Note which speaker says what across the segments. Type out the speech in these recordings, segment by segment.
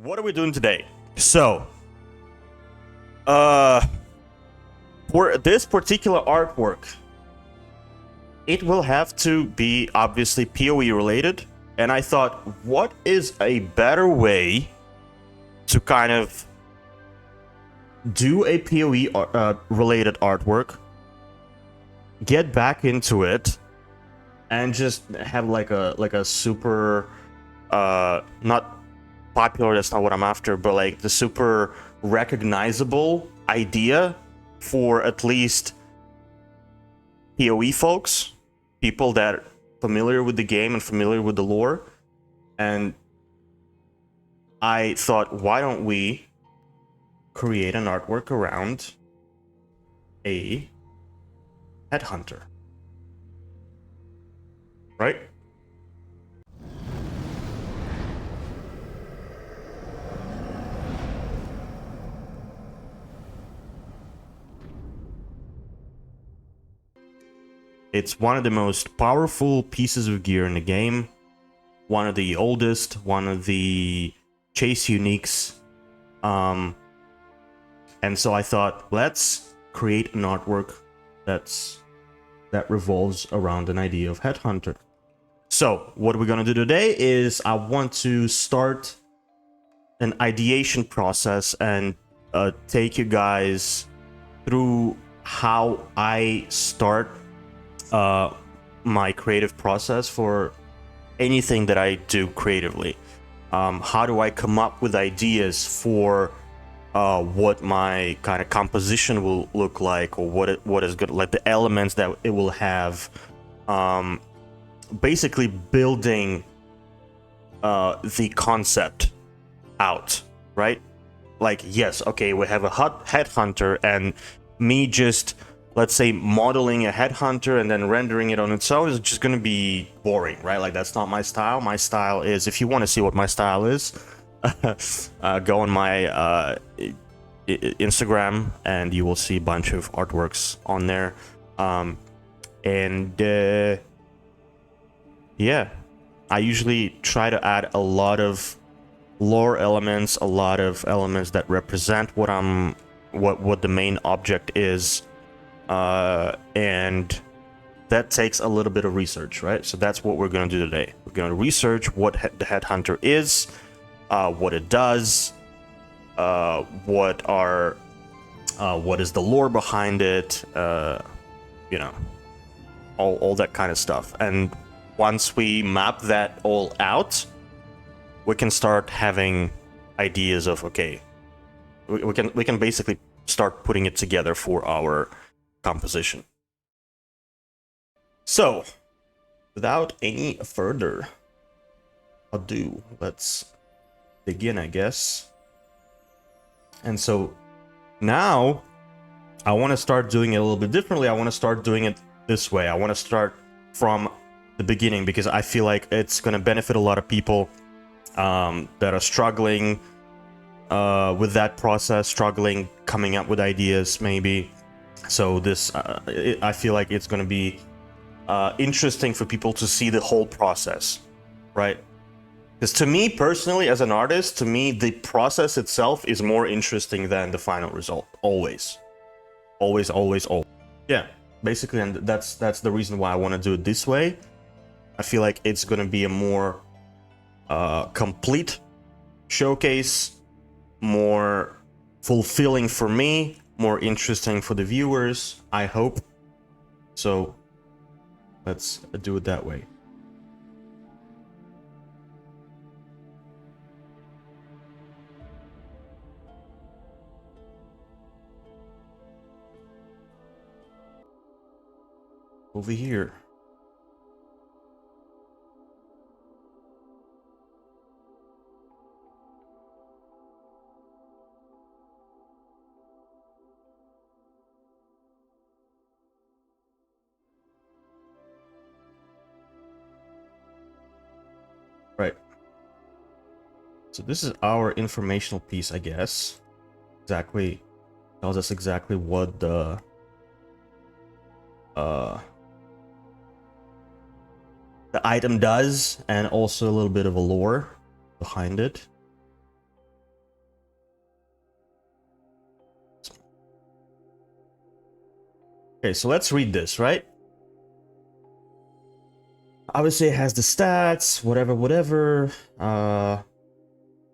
Speaker 1: what are we doing today? So, for this particular artwork, it will have to be obviously PoE related, and I thought, what is a better way to kind of do a PoE related artwork, get back into it, and just have like a super not popular, that's not what I'm after, but like the super recognizable idea for at least PoE folks, people that are familiar with the game and familiar with the lore. And I thought, why don't we create an artwork around a headhunter, right? It's one of the most powerful pieces of gear in the game, one of the oldest, one of the chase uniques, and so I thought, let's create an artwork that revolves around an idea of headhunter. So what we're gonna do today is I want to start an ideation process and take you guys through how I start my creative process for anything that I do creatively. How do I come up with ideas for what my kind of composition will look like, or what is good, like the elements that it will have. Basically building the concept out, right? Like, yes, okay, we have a headhunter, and me just, let's say, modeling a headhunter and then rendering it on its own is just going to be boring, right? Like, that's not my style. My style is, if you want to see what my style is, go on my Instagram and you will see a bunch of artworks on there. Yeah, I usually try to add a lot of lore elements, a lot of elements that represent what the main object is. And that takes a little bit of research, right? So that's what we're going to do today. We're going to research what the headhunter is, what it does, what is the lore behind it, you know, all that kind of stuff. And once we map that all out, we can start having ideas of, okay, we can basically start putting it together for our composition. So, without any further ado, let's begin, I guess. And so now I want to start doing it a little bit differently. I want to start doing it this way. I want to start from the beginning, because I feel like it's going to benefit a lot of people that are struggling with that process, struggling coming up with ideas maybe. So this, I feel like it's going to be interesting for people to see the whole process, right? Because to me personally, as an artist, to me the process itself is more interesting than the final result. Always. Yeah, basically, and that's the reason why I want to do it this way. I feel like it's going to be a more complete showcase, more fulfilling for me, more interesting for the viewers, I hope. So let's do it that way. Over here. Right. So this is our informational piece, I guess. Exactly tells us exactly what the item does, and also a little bit of a lore behind it. Okay, so let's read this, right? Obviously, it has the stats, whatever.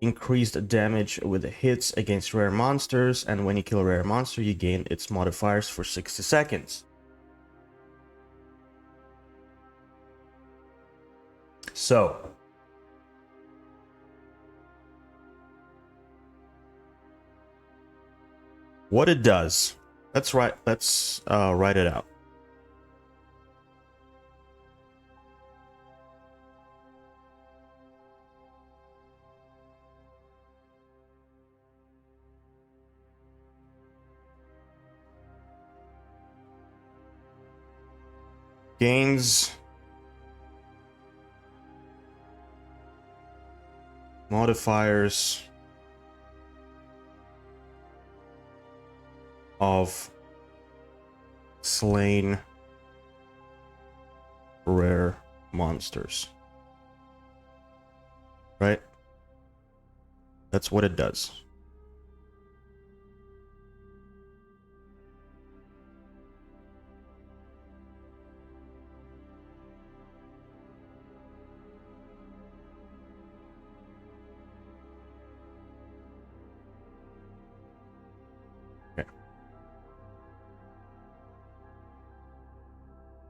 Speaker 1: Increased damage with the hits against rare monsters, and when you kill a rare monster, you gain its modifiers for 60 seconds. So, what it does, let's write it out. Gains modifiers of slain rare monsters. Right? That's what it does.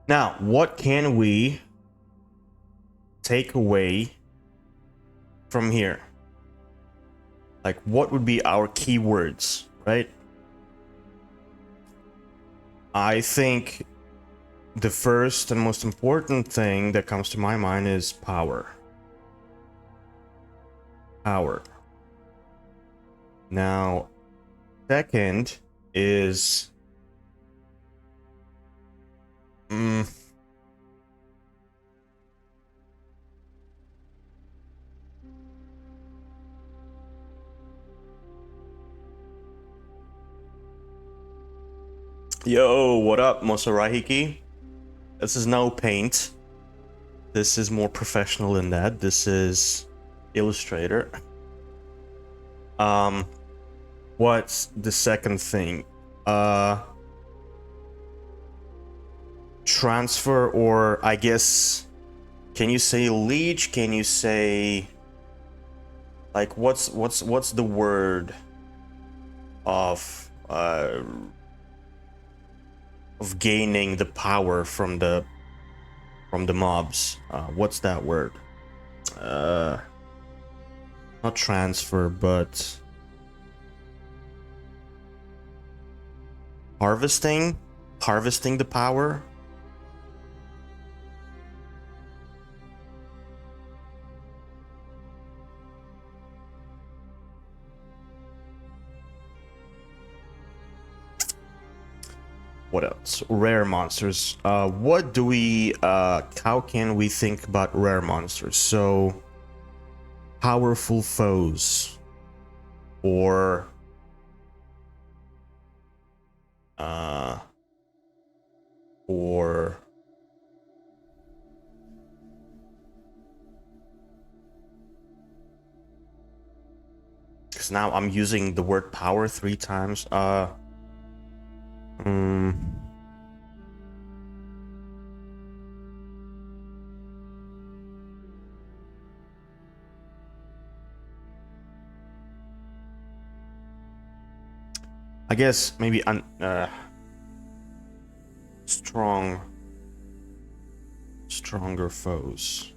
Speaker 1: Now, what can we take away from here? Like, what would be our keywords, right? I think the first and most important thing that comes to my mind is power. Power. Now, second is... Yo, what up, Mosarahiki? This is no paint. This is more professional than that. This is Illustrator. What's the second thing? Transfer, or I guess, can you say leech? Can you say, like, what's the word of gaining the power from the mobs? What's that word? Not transfer, but harvesting the power. What else? Rare monsters. What do we, how can we think about rare monsters? So, powerful foes, or because now I'm using the word power 3 times. I guess maybe stronger foes.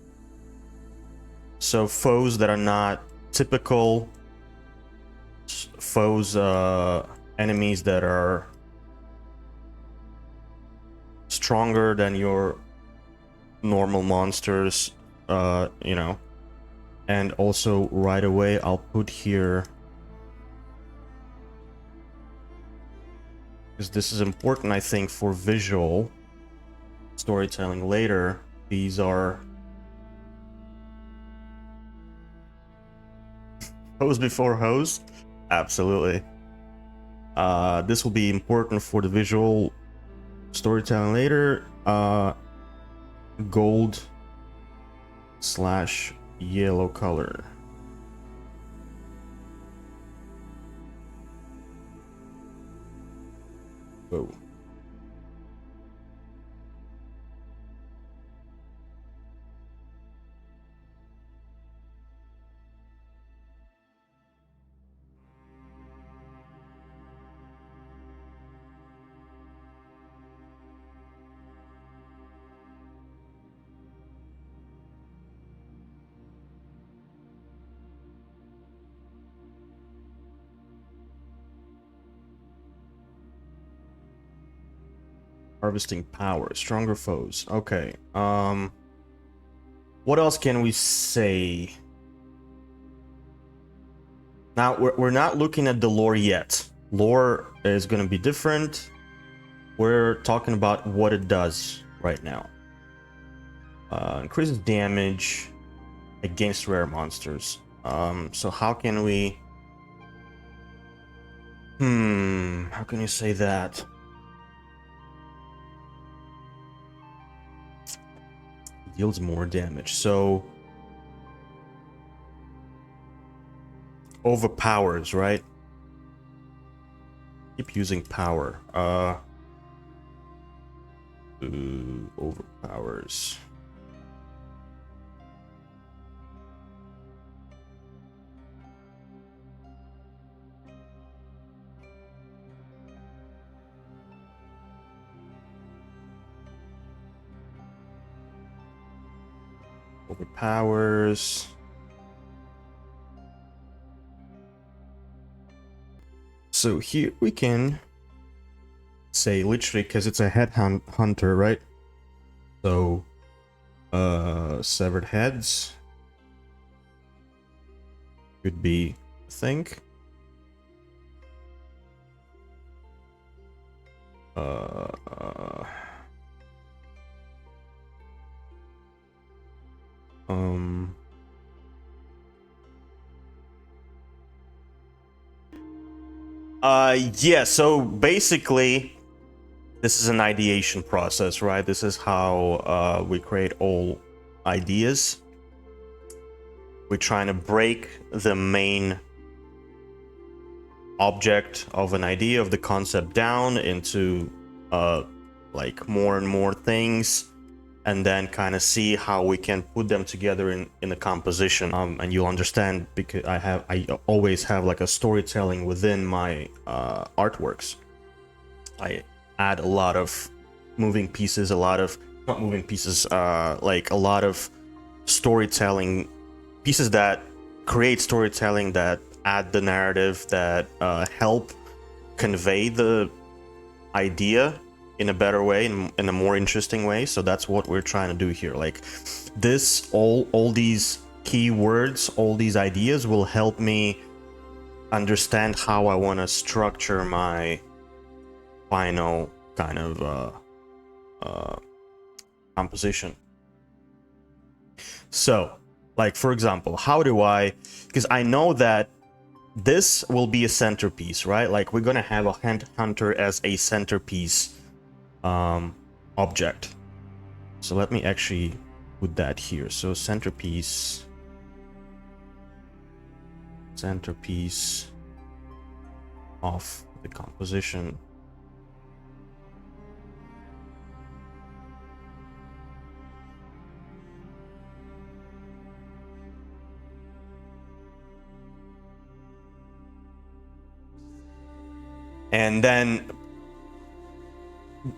Speaker 1: So foes that are not typical foes, enemies that are stronger than your normal monsters, you know. And also right away I'll put here, because this is important, I think, for visual storytelling later. These are hose before hose. Absolutely. This will be important for the visual storytelling later. Gold / yellow color. Whoa. Harvesting power, stronger foes. Okay. What else can we say? Now we're not looking at the lore yet. Lore is going to be different. We're talking about what it does right now. Increases damage against rare monsters. So how can we... how can you say that? Deals more damage. So overpowers, right? Keep using power. Overpowers. Overpowers. So here we can say literally, because it's a headhunter, right? So severed heads could be a thing. Yeah, so basically this is an ideation process, right? This is how we create all ideas. We're trying to break the main object of an idea, of the concept, down into like more and more things, and then kind of see how we can put them together in a composition. And you'll understand, because I always have like a storytelling within my artworks. I add a lot of moving pieces, not moving pieces, like a lot of storytelling pieces that create storytelling, that add the narrative, that help convey the idea in a better way, in a more interesting way. So that's what we're trying to do here. Like this, all these keywords, all these ideas will help me understand how I want to structure my final kind of composition. So, like, for example, how do I, because I know that this will be a centerpiece, right? Like, we're gonna have a headhunter as a centerpiece object. So let me actually put that here. So centerpiece of the composition. And then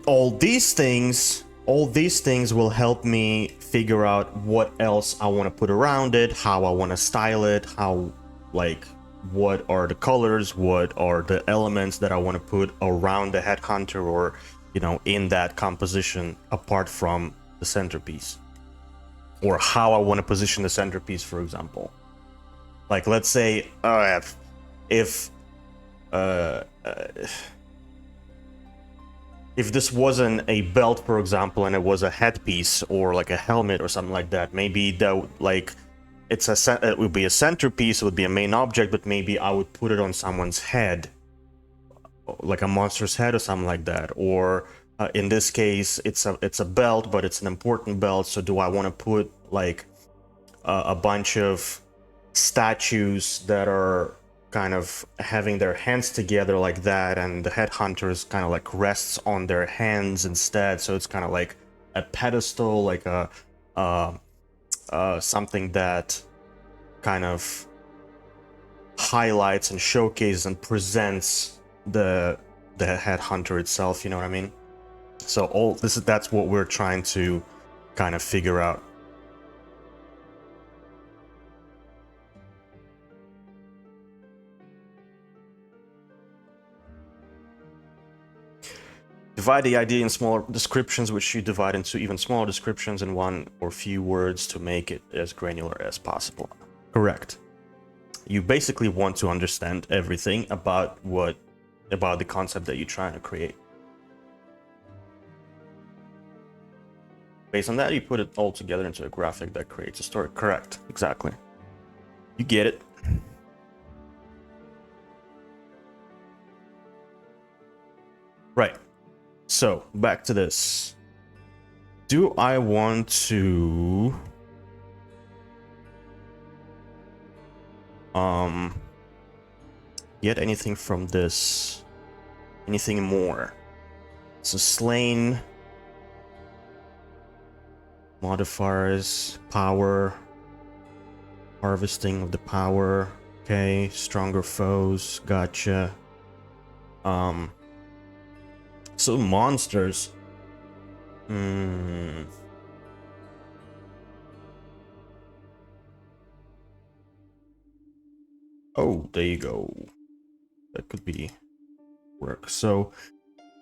Speaker 1: all these things will help me figure out what else I want to put around it, how I want to style it, how, like, what are the colors, what are the elements that I want to put around the headhunter, or, you know, in that composition apart from the centerpiece, or how I want to position the centerpiece, for example. Like, let's say if this wasn't a belt, for example, and it was a headpiece or like a helmet or something like that, maybe that, like, it would be a centerpiece, it would be a main object, but maybe I would put it on someone's head, like a monster's head or something like that. Or in this case, it's a belt, but it's an important belt. So do I want to put like a bunch of statues that are kind of having their hands together like that, and the headhunters kind of like rests on their hands instead, so it's kind of like a pedestal, like a something that kind of highlights and showcases and presents the headhunter itself, you know what I mean? So that's what we're trying to kind of figure out. Divide the idea in smaller descriptions, which you divide into even smaller descriptions in one or few words to make it as granular as possible. Correct. You basically want to understand everything about the concept that you're trying to create. Based on that, you put it all together into a graphic that creates a story. Correct. Exactly. You get it. Right. So, back to this. Do I want to get anything from this? Anything more? So slain, modifiers, power, harvesting of the power. Okay, stronger foes. Gotcha. So monsters. Oh, there you go. That could be work. So,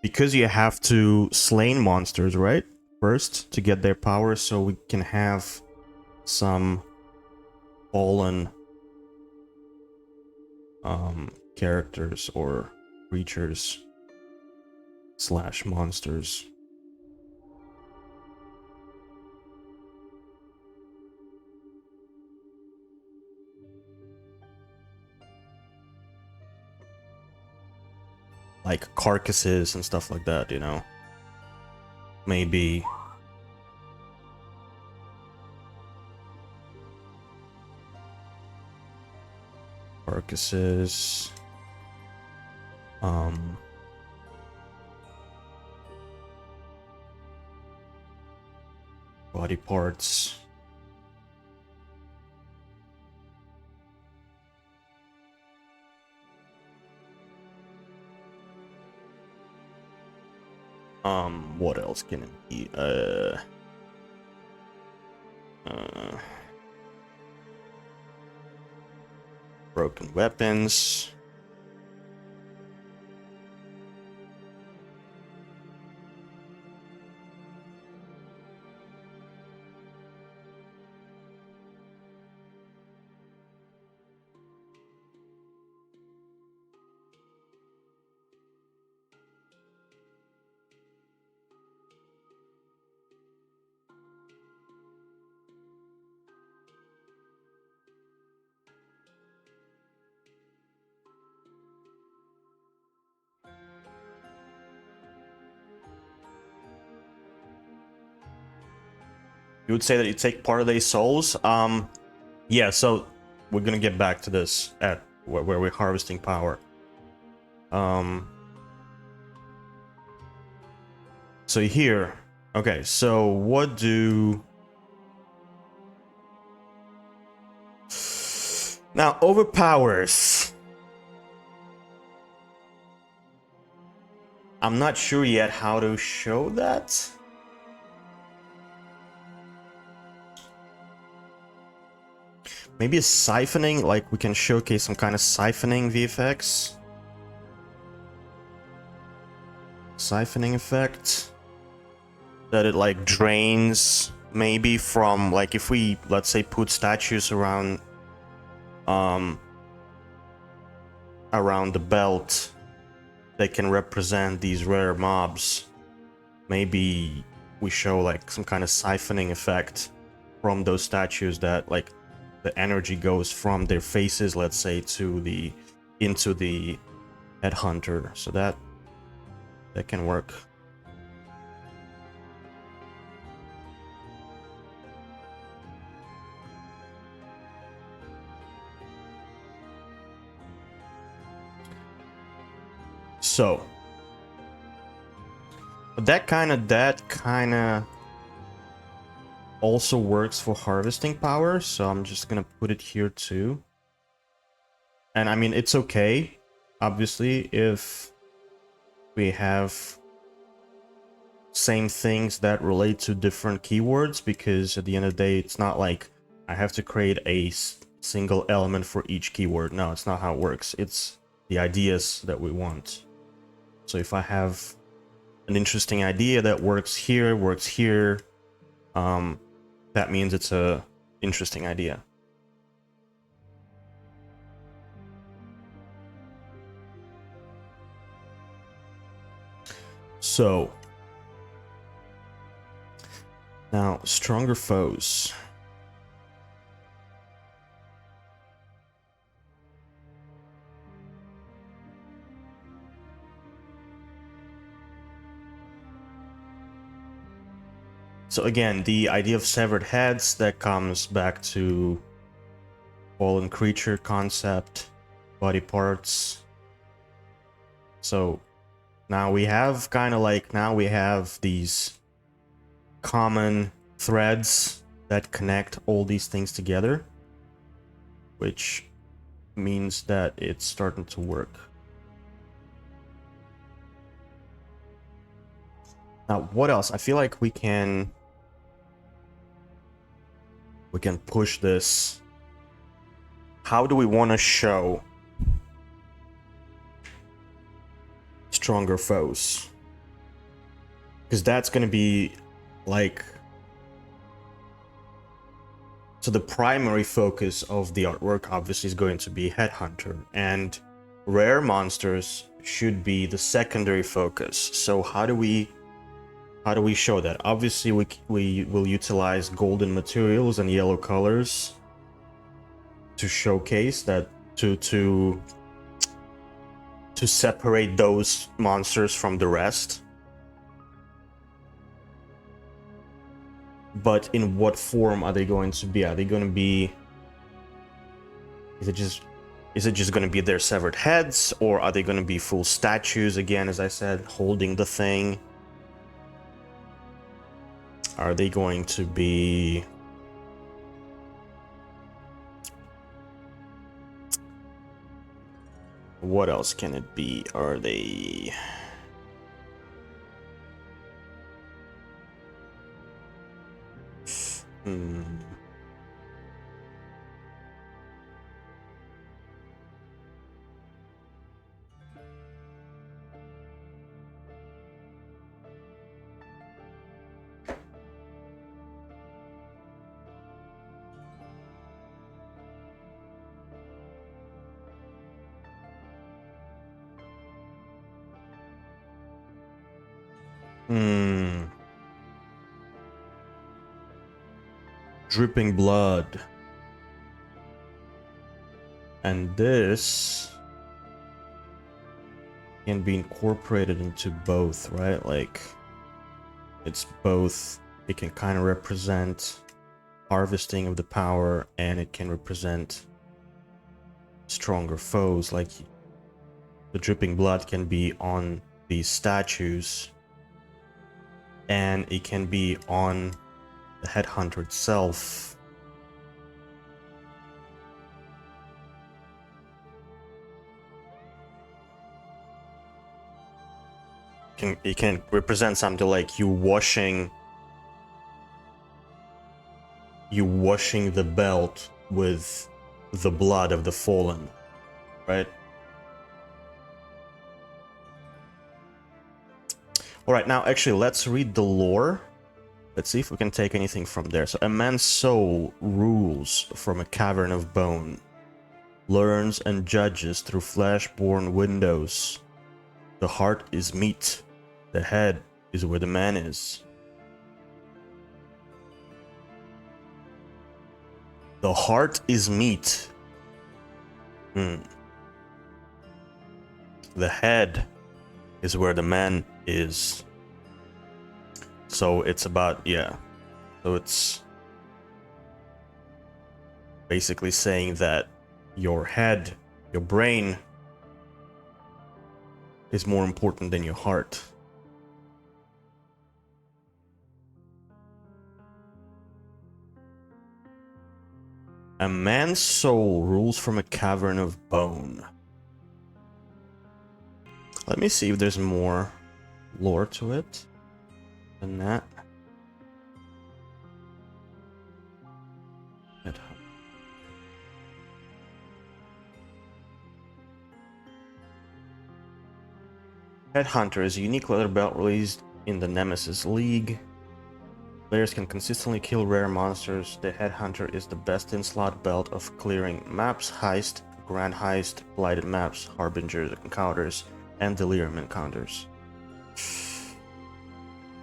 Speaker 1: because you have to slain monsters, right? First, to get their power, so we can have some fallen characters or creatures / monsters. Like carcasses and stuff like that, you know? Maybe. Carcasses. Body parts. What else can it be? Broken weapons. You would say that you take part of their souls? Yeah, so we're gonna get back to this at where we're harvesting power. So here, okay, so what do... Now, overpowers. I'm not sure yet how to show that. Maybe a siphoning, like we can showcase some kind of siphoning VFX. Siphoning effect. That it like drains maybe from, like if we, let's say, put statues around the belt that can represent these rare mobs. Maybe we show like some kind of siphoning effect from those statues, that like the energy goes from their faces, let's say, to the into the headhunter. So that can work. So that kind of also works for harvesting power, so I'm just gonna put it here too. And I mean, it's okay, obviously, if we have same things that relate to different keywords, because at the end of the day, it's not like I have to create a single element for each keyword. No, it's not how it works. It's the ideas that we want. So if I have an interesting idea that works here, that means it's a interesting idea. So now, stronger foes. So again, the idea of severed heads, that comes back to fallen creature concept, body parts. So now we have now we have these common threads that connect all these things together, which means that it's starting to work. Now, what else? I feel like we can push this. How do we want to show stronger foes? Because that's going to be like, so the primary focus of the artwork obviously is going to be Headhunter, and rare monsters should be the secondary focus. So how do we show that? Obviously we will utilize golden materials and yellow colors to showcase that, to separate those monsters from the rest. But in what form are they going to be? Are they going to be... Is it just going to be their severed heads? Or are they going to be full statues, again, as I said, holding the thing? Are they going to be... What else can it be? Are they... Dripping blood. And this can be incorporated into both, right? Like, it's both. It can kind of represent harvesting of the power, and it can represent stronger foes. Like, the dripping blood can be on these statues, and it can be on the Headhunter itself. It can represent something like you washing the belt with the blood of the fallen, right? All right, now actually let's read the lore. Let's see if we can take anything from there. So, a man's soul rules from a cavern of bone, learns and judges through flesh-born windows. The heart is meat, the head is where the man is. The heart is meat. The head is where the man is. So it's about, yeah. So it's basically saying that your head, your brain, is more important than your heart. A man's soul rules from a cavern of bone. Let me see if there's more lore to it than that. Headhunter is a unique leather belt released in the Nemesis League. Players can consistently kill rare monsters. The Headhunter is the best in slot belt of clearing maps, heist, grand heist, blighted maps, harbinger encounters, and delirium encounters.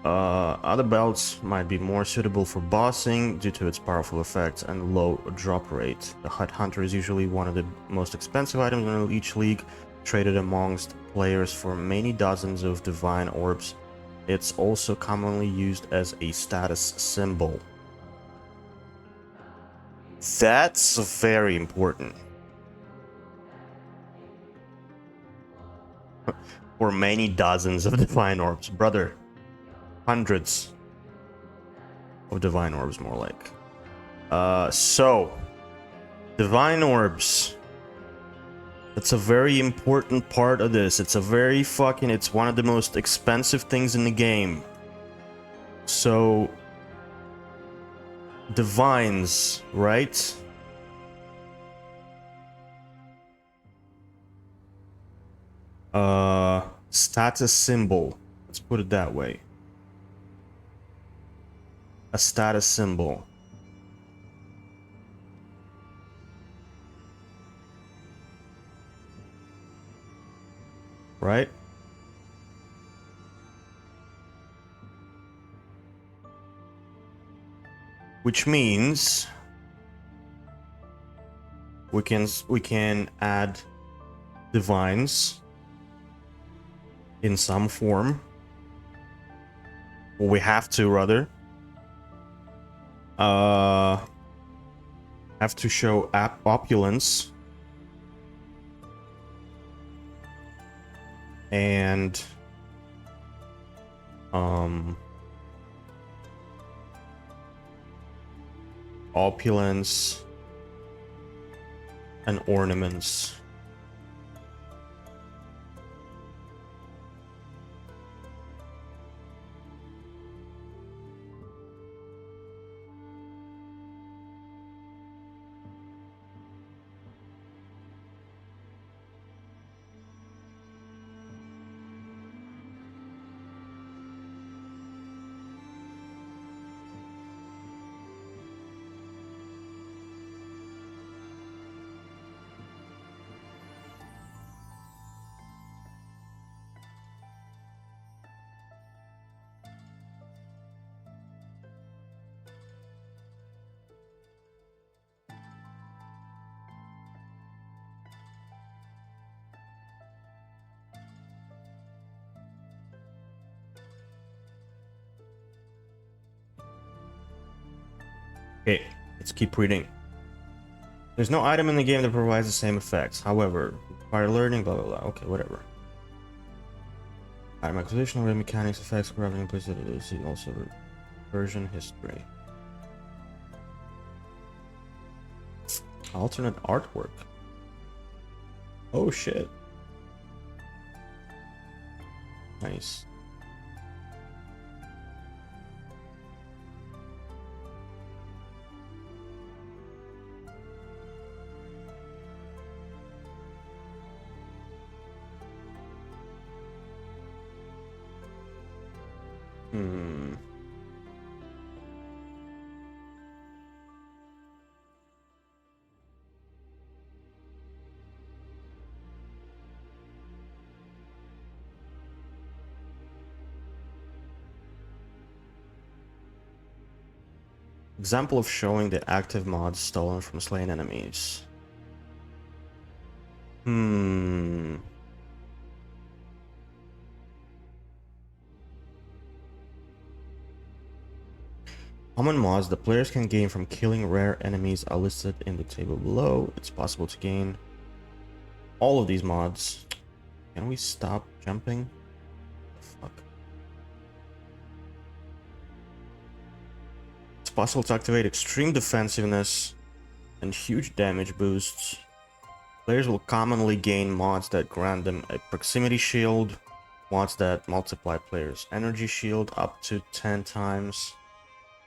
Speaker 1: Other belts might be more suitable for bossing due to its powerful effects and low drop rate. The Headhunter is usually one of the most expensive items in each league, traded amongst players for many dozens of divine orbs. It's also commonly used as a status symbol. That's very important. For many dozens of divine orbs, brother. Hundreds of divine orbs, more like. So divine orbs. That's a very important part of this. It's one of the most expensive things in the game. So divines, right? Status symbol. Let's put it that way. A status symbol. Right? Which means we can add divines in some form. Well, we have to rather. Have to show opulence. And opulence and ornaments. Okay, let's keep reading. There's no item in the game that provides the same effects. However, require learning, blah blah blah. Okay, whatever. Item acquisition, already mechanics, effects, crafting, placement, also version history. Alternate artwork. Oh shit. Nice. Example of showing the active mods stolen from slain enemies. Common mods the players can gain from killing rare enemies are listed in the table below. It's possible to gain all of these mods. Can we stop jumping? Fuck. It's possible to activate extreme defensiveness and huge damage boosts. Players will commonly gain mods that grant them a proximity shield, mods that multiply players' energy shield up to 10 times,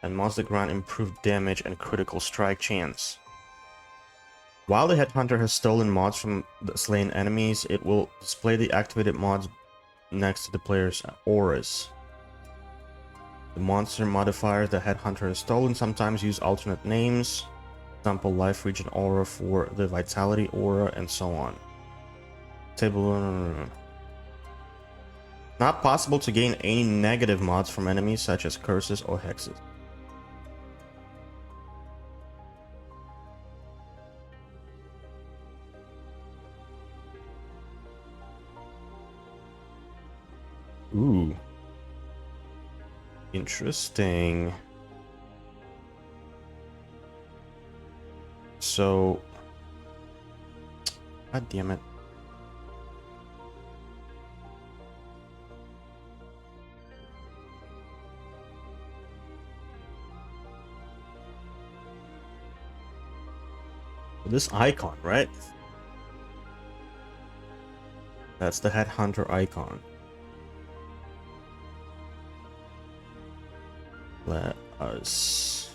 Speaker 1: and mods that grant improved damage and critical strike chance. While the Headhunter has stolen mods from the slain enemies, it will display the activated mods next to the player's auras. The monster modifiers the Headhunter has stolen sometimes use alternate names. For example, Life Region Aura for the Vitality Aura, and so on. Table. Not possible to gain any negative mods from enemies such as curses or hexes. Ooh. Interesting. So, god damn it. This icon, right? That's the Headhunter icon. Let us...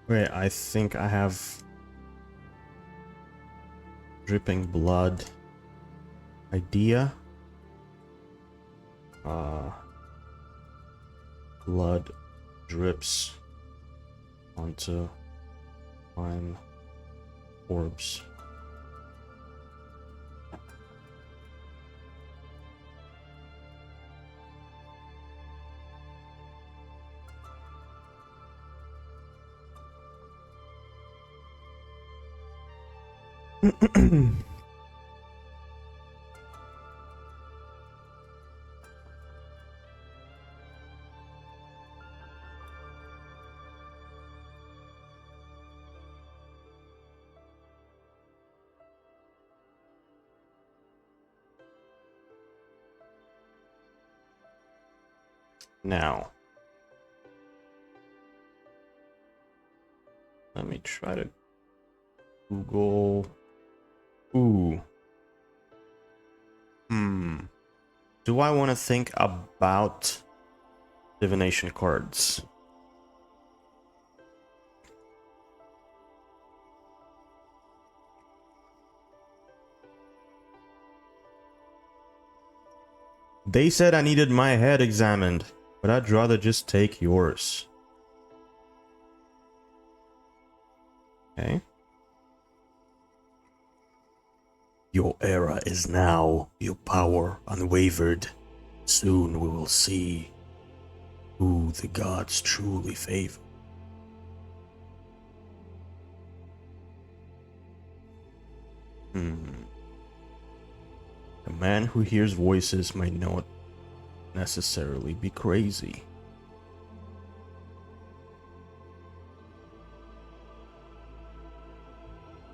Speaker 1: Wait, I think I have dripping blood idea. Blood drips onto time orbs. Now, let me try to Google. Ooh. Do I want to think about divination cards? They said I needed my head examined, but I'd rather just take yours. Okay. Your era is now, your power unwavered. Soon we will see who the gods truly favor. A man who hears voices might not necessarily be crazy.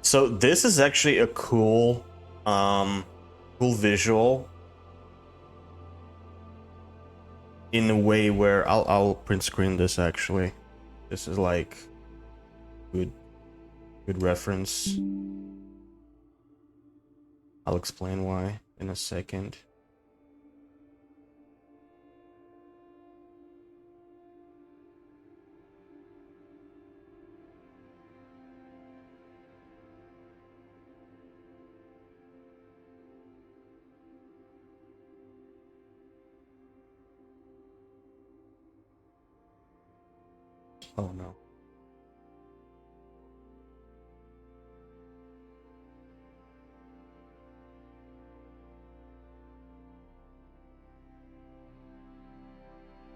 Speaker 1: So this is actually a cool visual in a way where I'll print screen this actually. This is like good reference. I'll explain why in a second. Oh no.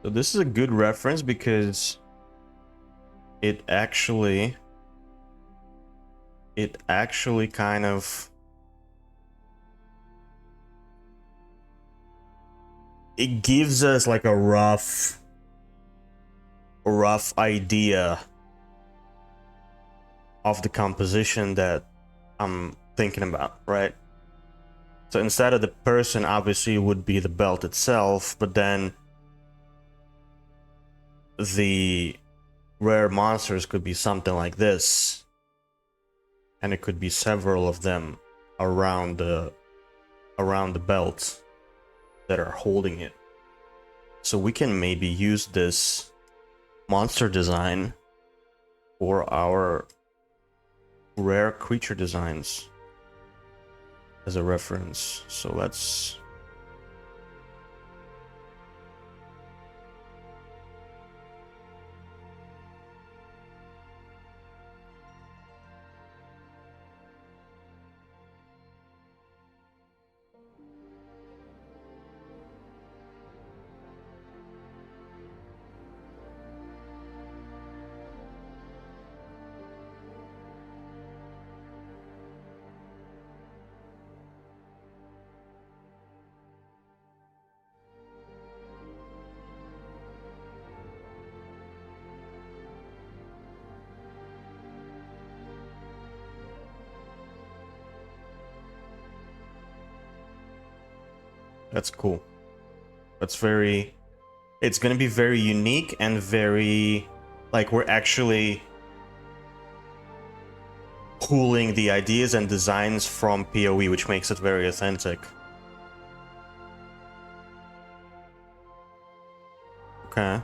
Speaker 1: So this is a good reference because it actually kind of, it gives us like a rough idea of the composition that I'm thinking about, right? So instead of the person, obviously it would be the belt itself, but then the rare monsters could be something like this, and it could be several of them around the belt that are holding it. So we can maybe use this monster design for our rare creature designs as a reference. So let's that's cool. That's very, it's gonna be very unique and very, like, we're actually pulling the ideas and designs from PoE, which makes it very authentic. Okay.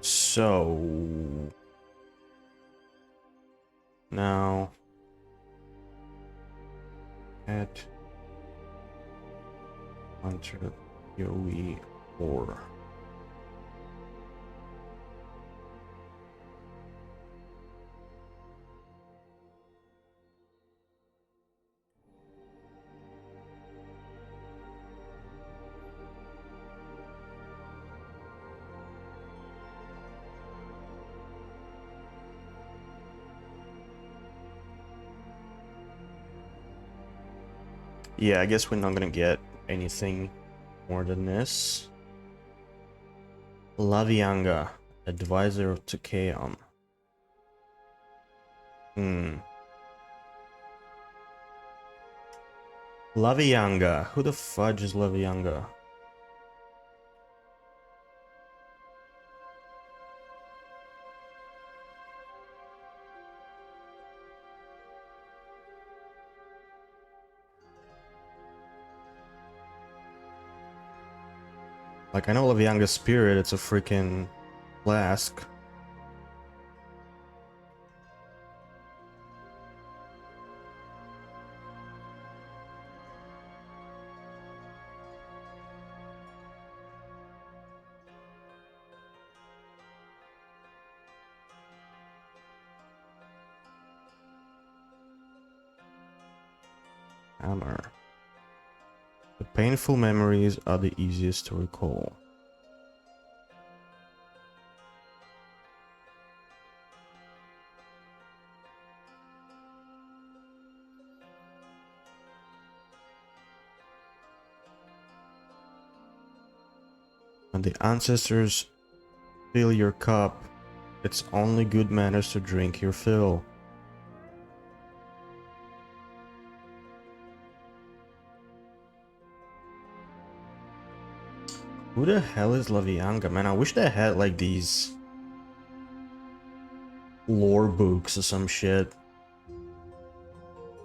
Speaker 1: So now at Hunter PoE 4. Yeah, I guess we're not gonna get anything more than this. Lavianga, advisor to Kaon. Lavianga. Who the fudge is Lavianga? Like, I know Lavianga's spirit, it's a freaking flask. Hammer. The painful memories are the easiest to recall. When the ancestors fill your cup, it's only good manners to drink your fill. Who the hell is Lavianga? Man, I wish they had like these lore books or some shit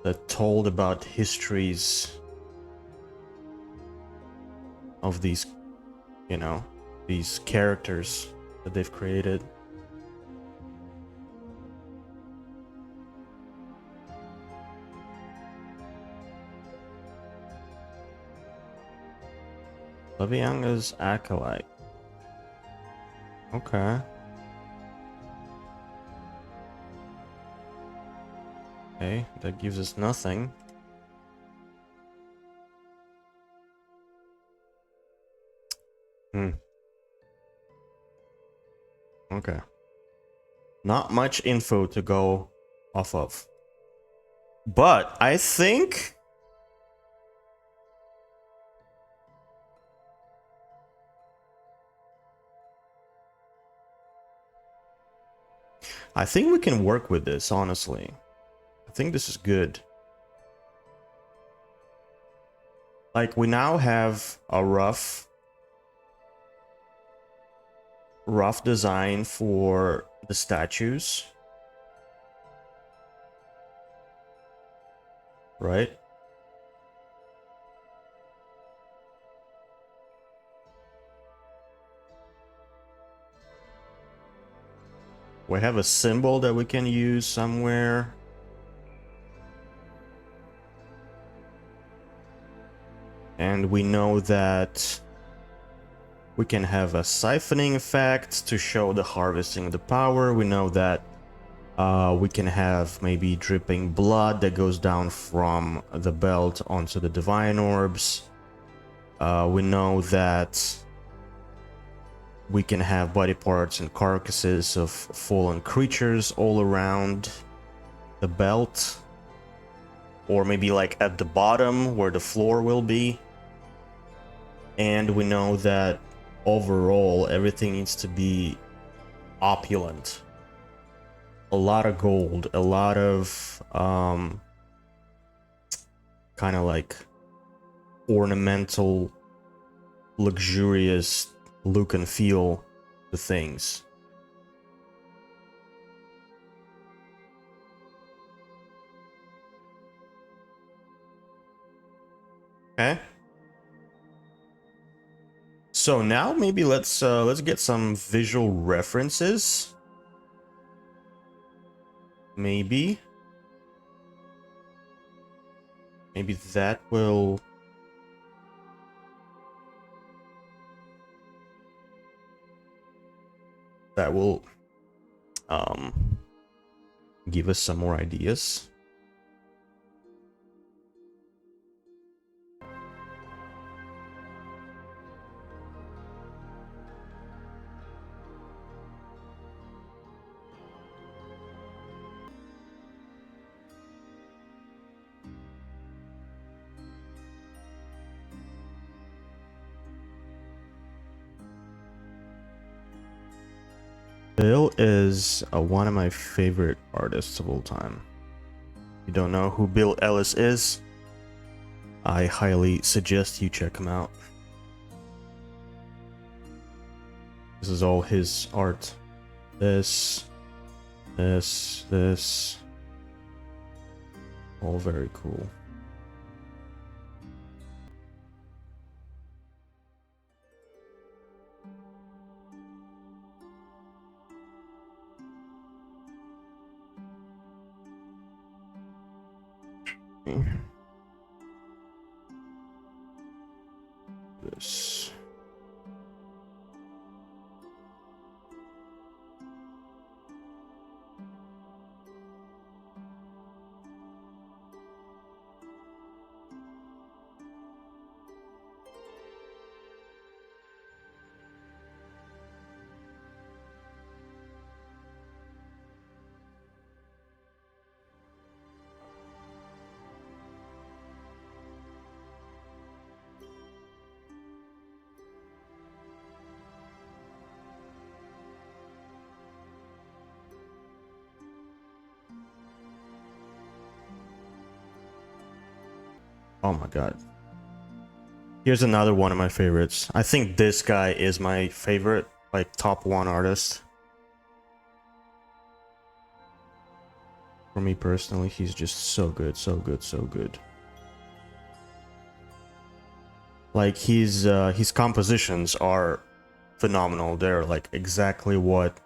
Speaker 1: that told about histories of these, you know, these characters that they've created. Lavianga's acolyte. Okay. Okay, that gives us nothing. Okay. Not much info to go off of. But I think we can work with this, honestly. I think this is good. Like, we now have a rough design for the statues. Right? We have a symbol that we can use somewhere. And we know that we can have a siphoning effect to show the harvesting of the power. We know that we can have maybe dripping blood that goes down from the belt onto the divine orbs. We know that we can have body parts and carcasses of fallen creatures all around the belt. Or maybe like at the bottom where the floor will be. And we know that overall everything needs to be opulent. A lot of gold, a lot of kind of like ornamental, luxurious look and feel to things. Okay. So now maybe let's get some visual references. Maybe that will give us some more ideas. Bill is one of my favorite artists of all time. If you don't know who Bill Ellis is, I highly suggest you check him out. This is all his art. This. All very cool. This. Oh my god. Here's another one of my favorites. I think this guy is my favorite, like top 1 artist. For me personally, he's just so good, so good, so good. Like his compositions are phenomenal. They're like exactly what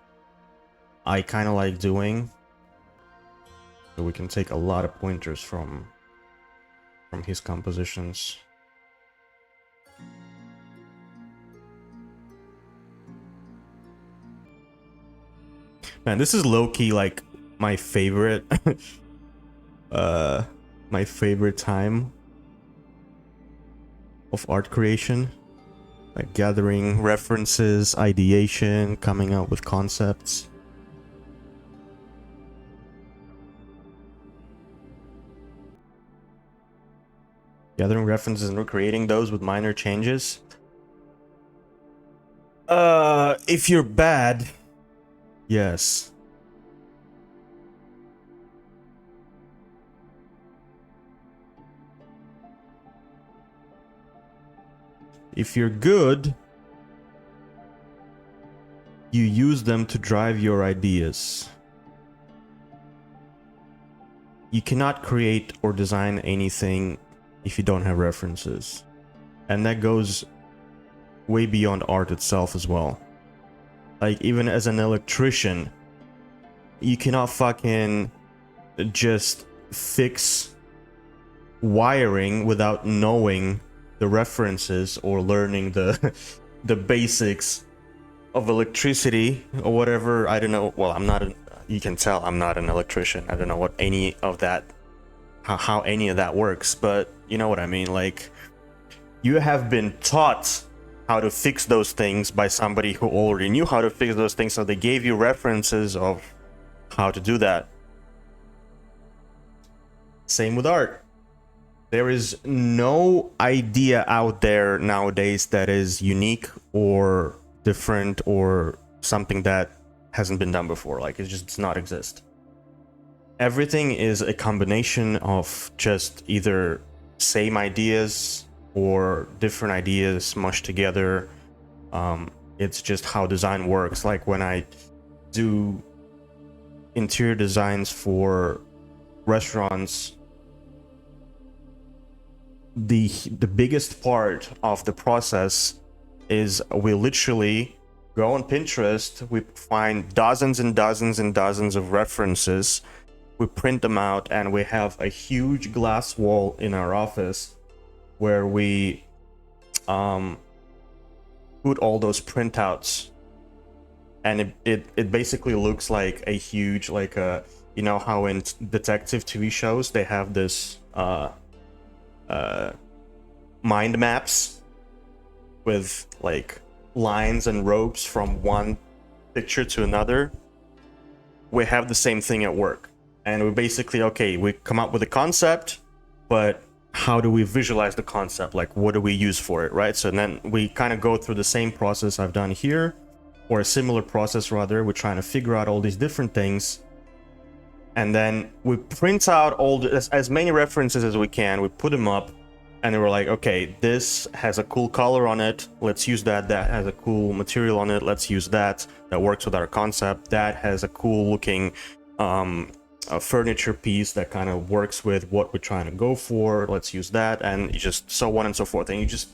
Speaker 1: I kind of like doing. So we can take a lot of pointers from his compositions. Man, this is low-key like my favorite my favorite time of art creation. Like gathering references, ideation, coming up with concepts. Gathering references and recreating those with minor changes. If you're bad, yes. If you're good, you use them to drive your ideas. You cannot create or design anything if you don't have references. And that goes way beyond art itself as well. Like, even as an electrician, you cannot fucking just fix wiring without knowing the references or learning the the basics of electricity or whatever. I don't know. Well, I'm not an, you can tell I'm not an electrician. I don't know what any of that, how any of that works, but you know what I mean. Like, you have been taught how to fix those things by somebody who already knew how to fix those things, so they gave you references of how to do that. Same with art. There is no idea out there nowadays that is unique or different or something that hasn't been done before. Like, it just does not exist. Everything is a combination of just either same ideas or different ideas mushed together. It's just how design works. Like, when I do interior designs for restaurants, the biggest part of the process is we literally go on Pinterest, we find dozens and dozens and dozens of references, we print them out, and we have a huge glass wall in our office where we put all those printouts, and it basically looks like a huge, like a, you know how in detective TV shows they have this mind maps with like lines and ropes from one picture to another. We have the same thing at work, and we basically, okay, we come up with a concept, but how do we visualize the concept? Like, what do we use for it, right? So then we kind of go through the same process I've done here, or a similar process rather. We're trying to figure out all these different things, and then we print out all as many references as we can, we put them up, and we're like, okay, this has a cool color on it, let's use that. That has a cool material on it, let's use that. That works with our concept. That has a cool looking a furniture piece that kind of works with what we're trying to go for, let's use that. And just so on and so forth. And you just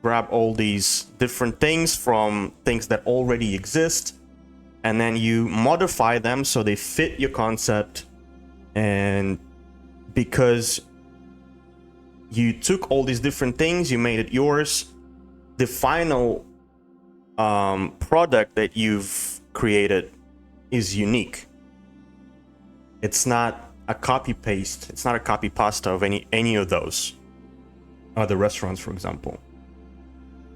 Speaker 1: grab all these different things from things that already exist, and then you modify them so they fit your concept. And because you took all these different things, you made it yours, the final product that you've created is unique. It's not a copy paste, it's not a copy pasta of any of those other restaurants, for example,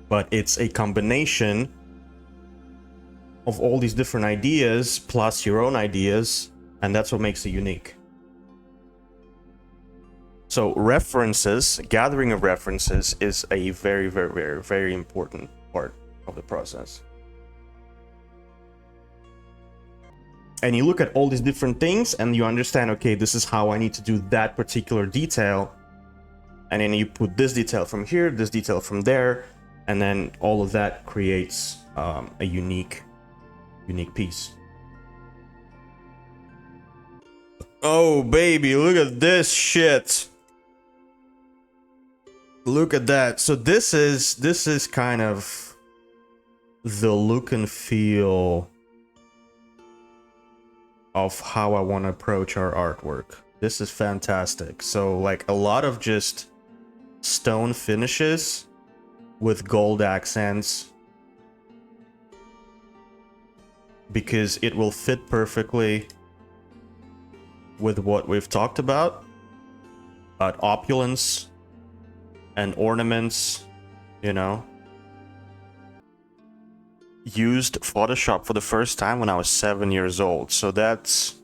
Speaker 1: but it's a combination of all these different ideas plus your own ideas, and that's what makes it unique. So references, gathering of references, is a very, very, very, very important part of the process. And you look at all these different things and you understand, okay, this is how I need to do that particular detail. And then you put this detail from here, this detail from there, and then all of that creates a unique piece. Oh, baby, look at this shit. Look at that. So this is kind of the look and feel of how I want to approach our artwork. This is fantastic. So like a lot of just stone finishes with gold accents, because it will fit perfectly with what we've talked about. opulence and ornaments, you know. Used Photoshop for the first time when I was 7 years old, so that's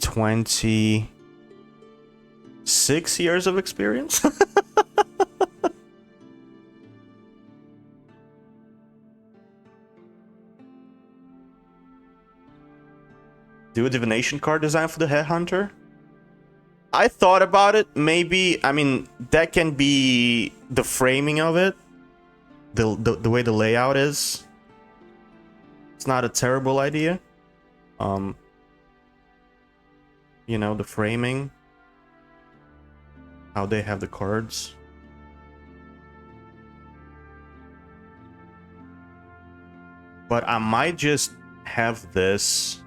Speaker 1: 26 years of experience. Do a divination card design for the Headhunter? I thought about it. Maybe, I mean, that can be the framing of it. The way the layout is. It's not a terrible idea. You know, the framing. How they have the cards. But I might just have this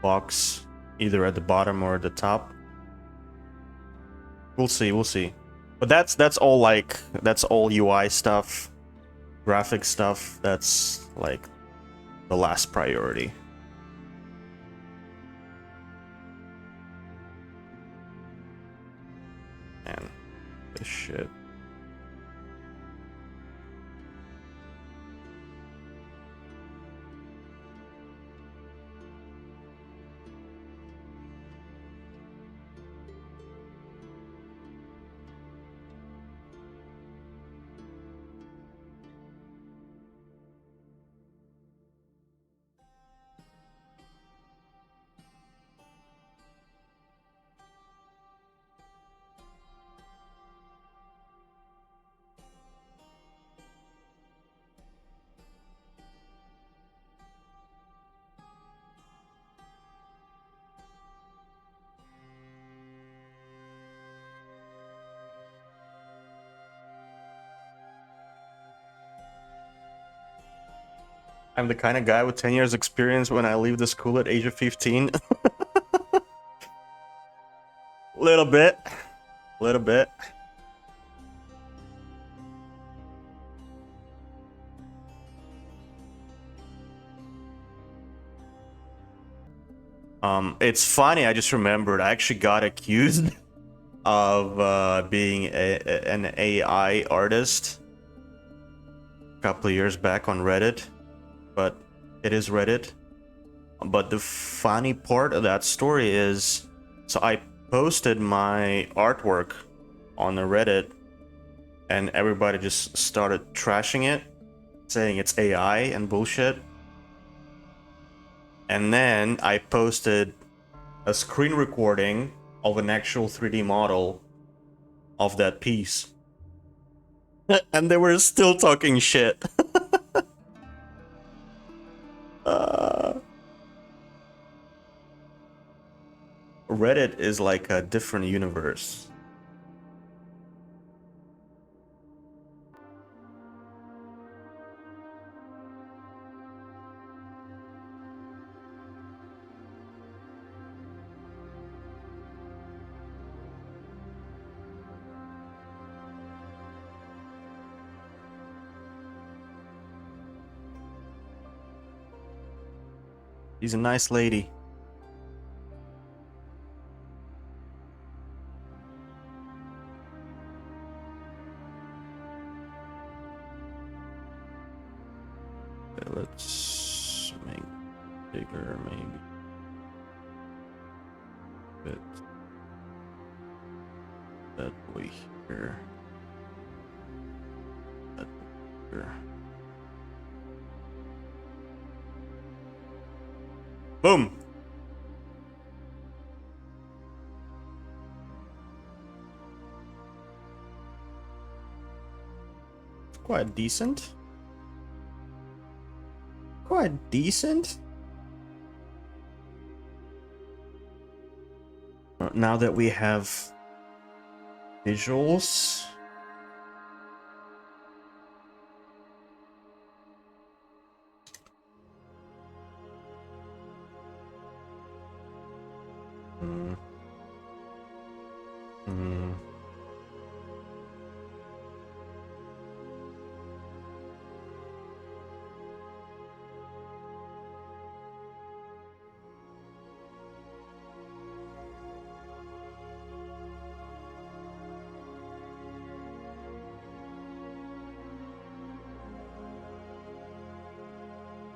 Speaker 1: box either at the bottom or at the top. We'll see, we'll see. But that's all like, that's all UI stuff, graphic stuff. That's like the last priority. Man, this shit. I'm the kind of guy with 10 years experience when I leave the school at age of 15. Little bit. Little bit. It's funny, I just remembered, I actually got accused of being an AI artist a couple of years back on Reddit. But it is Reddit. But the funny part of that story is, so I posted my artwork on the Reddit and everybody just started trashing it, saying it's AI and bullshit. And then I posted a screen recording of an actual 3D model of that piece. And they were still talking shit. Reddit is like a different universe. She's a nice lady. Let's make bigger, maybe. Bit that way here. That here. Boom. Quite decent. Quite decent. Now that we have visuals.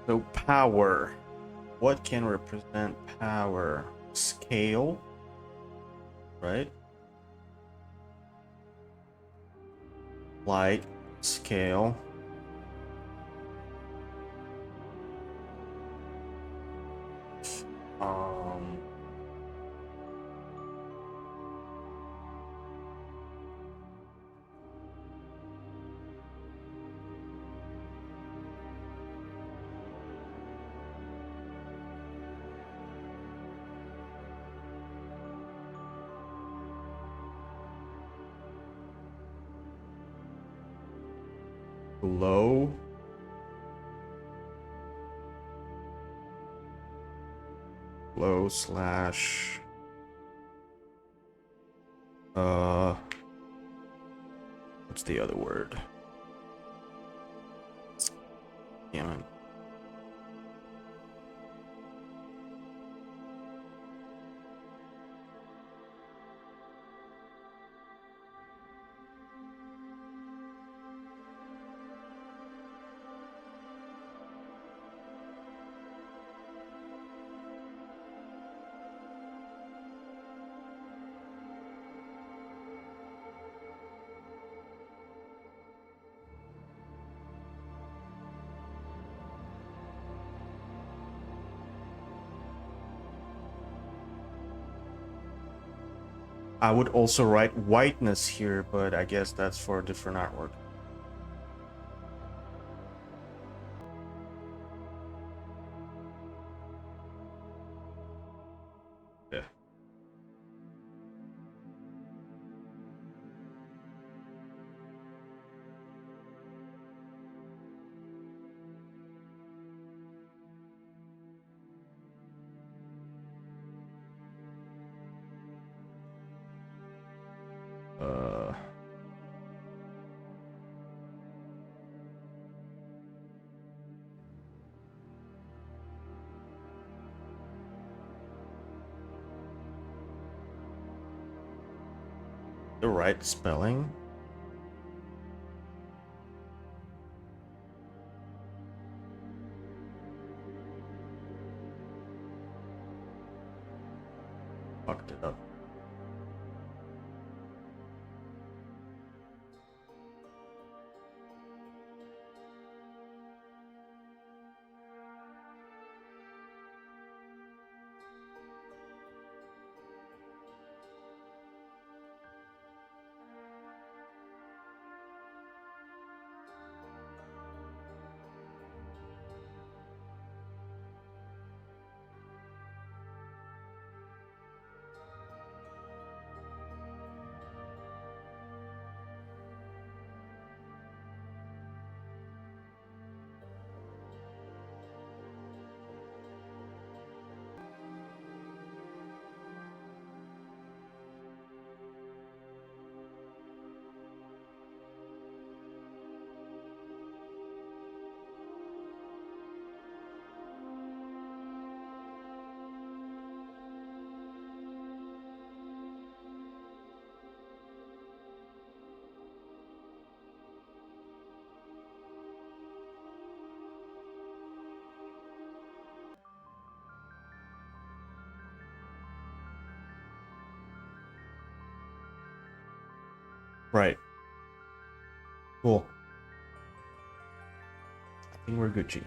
Speaker 1: So power. What can represent power? Scale, right? Light, scale. Um, Glow. Glow slash. What's the other word? Damn it. I would also write whiteness here, but I guess that's for a different artwork. Yeah. The right spelling. Fucked it up. Right. Cool. I think we're Gucci.